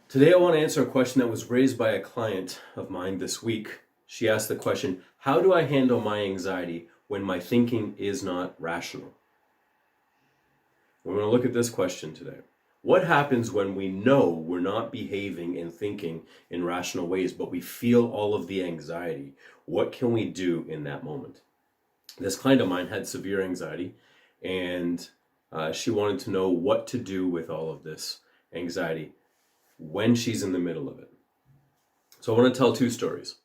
Today I want to answer a question that was raised by a client of mine this week. She asked the question, how do I handle my anxiety when my thinking is not rational? We're going to look at this question today. What happens when we know we're not behaving and thinking in rational ways, but we feel all of the anxiety? What can we do in that moment? This client of mine had severe anxiety, and she wanted to know what to do with all of this anxiety when she's in the middle of it. So I want to tell two stories.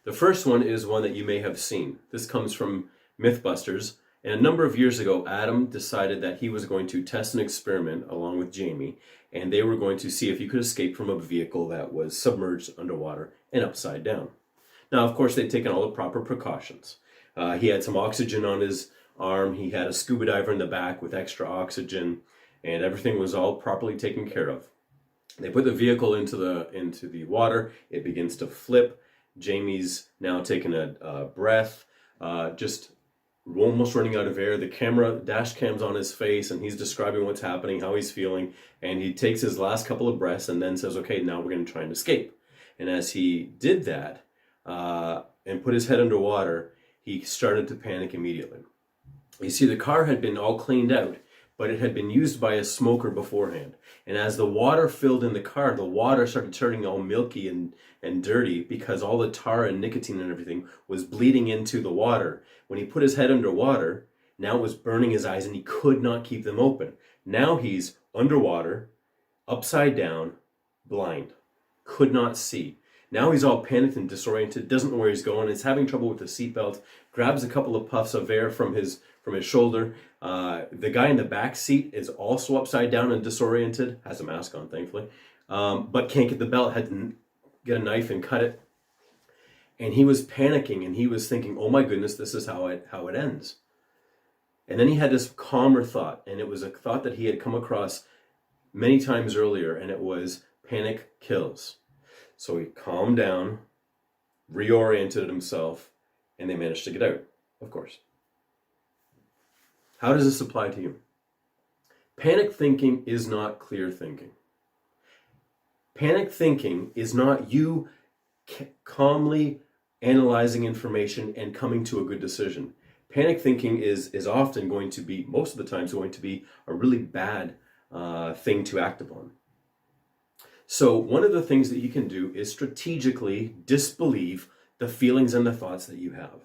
The first one is one that you may have seen. This comes from Mythbusters. And a number of years ago, Adam decided that he was going to test an experiment along with Jamie, and they were going to see if he could escape from a vehicle that was submerged underwater and upside down. Now, of course, they'd taken all the proper precautions. He had some oxygen on his arm. He had a scuba diver in the back with extra oxygen, and everything was all properly taken care of. They put the vehicle into the water. It begins to flip. Jamie's now taking a breath, just almost running out of air. The dash cam's on his face, and he's describing what's happening, how he's feeling. And he takes his last couple of breaths and then says, okay, now we're going to try and escape. And as he did that and put his head underwater, he started to panic immediately. You see, the car had been all cleaned out, but it had been used by a smoker beforehand. And as the water filled in the car, the water started turning all milky and dirty because all the tar and nicotine and everything was bleeding into the water. When he put his head underwater, now it was burning his eyes and he could not keep them open. Now he's underwater, upside down, blind, could not see. Now he's all panicked and disoriented, doesn't know where he's going, is having trouble with the seatbelt, grabs a couple of puffs of air from his shoulder. The guy in the back seat is also upside down and disoriented, has a mask on, thankfully, but can't get the belt, had to get a knife and cut it. And he was panicking and he was thinking, oh my goodness, this is how it ends. And then he had this calmer thought, and it was a thought that he had come across many times earlier, and it was panic kills. So he calmed down, reoriented himself, and they managed to get out, of course. How does this apply to you? Panic thinking is not clear thinking. Panic thinking is not you calmly analyzing information and coming to a good decision. Panic thinking is often going to be, most of the times, going to be a really bad thing to act upon. So one of the things that you can do is strategically disbelieve the feelings and the thoughts that you have.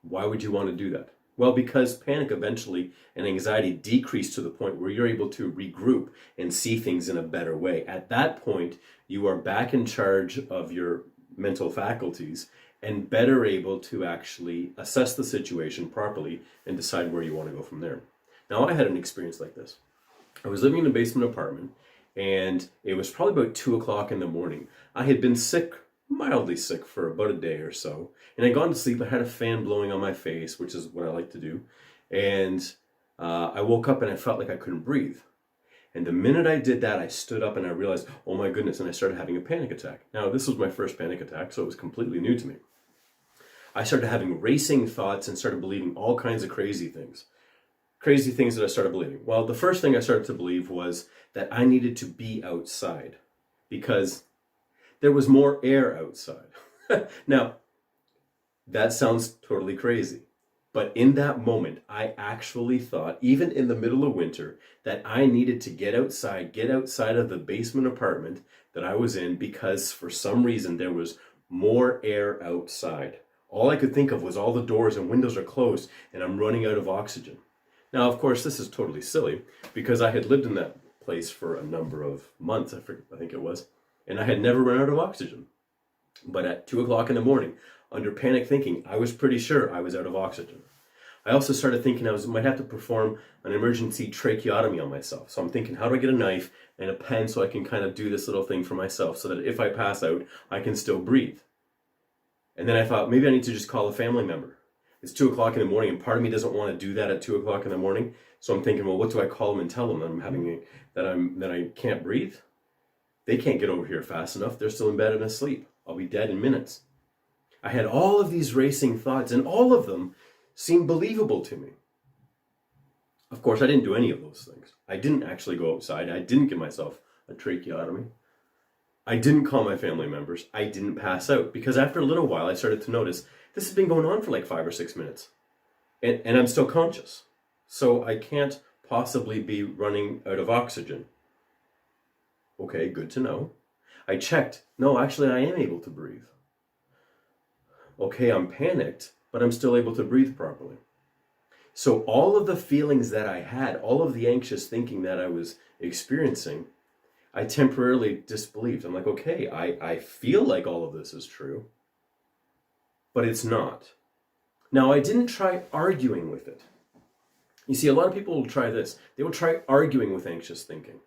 Why would you want to do that? Well, because panic eventually and anxiety decrease to the point where you're able to regroup and see things in a better way. At that point, you are back in charge of your mental faculties and better able to actually assess the situation properly and decide where you want to go from there. Now, I had an experience like this. I was living in a basement apartment, and it was probably about 2 o'clock in the morning. I had been sick, mildly sick, for about a day or so, and I'd gone to sleep. I had a fan blowing on my face, which is what I like to do, and I woke up and I felt like I couldn't breathe. And the minute I did that, I stood up and I realized, oh my goodness, and I started having a panic attack. Now, this was my first panic attack, so it was completely new to me. I started having racing thoughts and started believing all kinds of crazy things. Crazy things that I started believing. Well, the first thing I started to believe was that I needed to be outside because there was more air outside. Now, that sounds totally crazy. But in that moment, I actually thought, even in the middle of winter, that I needed to get outside of the basement apartment that I was in because for some reason there was more air outside. All I could think of was all the doors and windows are closed and I'm running out of oxygen. Now, of course, this is totally silly because I had lived in that place for a number of months, I think it was, and I had never run out of oxygen. But at 2 o'clock in the morning, under panic thinking, I was pretty sure I was out of oxygen. I also started thinking I might have to perform an emergency tracheotomy on myself. So I'm thinking, how do I get a knife and a pen so I can kind of do this little thing for myself so that if I pass out, I can still breathe? And then I thought, maybe I need to just call a family member. It's 2 o'clock in the morning, and part of me doesn't want to do that at 2 o'clock in the morning. So I'm thinking, well, what do I call them and tell them that I can't breathe? They can't get over here fast enough. They're still in bed and asleep. I'll be dead in minutes. I had all of these racing thoughts, and all of them seemed believable to me. Of course, I didn't do any of those things. I didn't actually go outside. I didn't get myself a tracheotomy. I didn't call my family members. I didn't pass out because after a little while I started to notice this has been going on for like 5 or 6 minutes and I'm still conscious. So I can't possibly be running out of oxygen. Okay, good to know. I checked. No, actually I am able to breathe. Okay, I'm panicked, but I'm still able to breathe properly. So all of the feelings that I had, all of the anxious thinking that I was experiencing, I temporarily disbelieved. I'm like, okay, I feel like all of this is true, but it's not. Now, I didn't try arguing with it. You see, a lot of people will try this. They will try arguing with anxious thinking.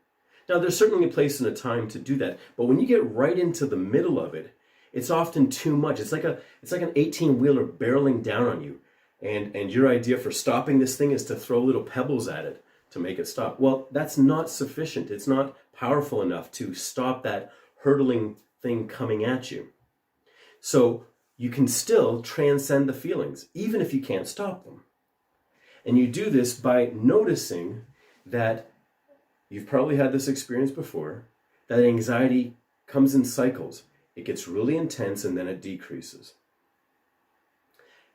Now, there's certainly a place and a time to do that, but when you get right into the middle of it, it's often too much. It's like an 18-wheeler barreling down on you, and your idea for stopping this thing is to throw little pebbles at it to make it stop. Well, that's not sufficient. It's not powerful enough to stop that hurtling thing coming at you. So you can still transcend the feelings, even if you can't stop them. And you do this by noticing that you've probably had this experience before, that anxiety comes in cycles. It gets really intense and then it decreases.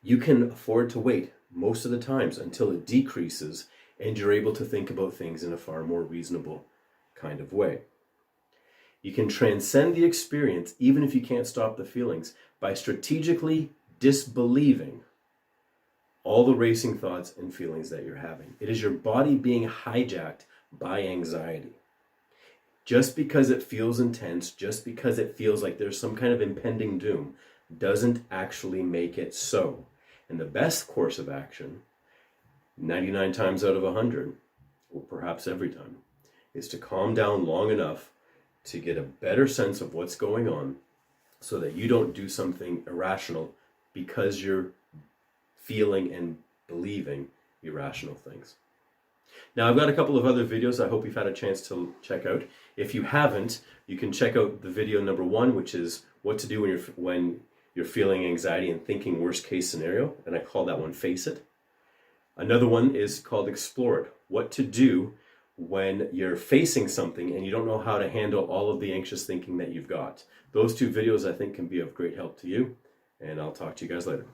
You can afford to wait most of the times until it decreases and you're able to think about things in a far more reasonable kind of way. You can transcend the experience even if you can't stop the feelings by strategically disbelieving all the racing thoughts and feelings that you're having. It is your body being hijacked by anxiety. Just because it feels intense, just because it feels like there's some kind of impending doom, doesn't actually make it so. And the best course of action, 99 times out of 100, or perhaps every time, is to calm down long enough to get a better sense of what's going on so that you don't do something irrational because you're feeling and believing irrational things. Now, I've got a couple of other videos I hope you've had a chance to check out. If you haven't, you can check out the video number 1, which is what to do when you're feeling anxiety and thinking worst case scenario, and I call that one Face It. Another one is called Explore It, what to do when you're facing something and you don't know how to handle all of the anxious thinking that you've got. Those 2 videos I think can be of great help to you, and I'll talk to you guys later.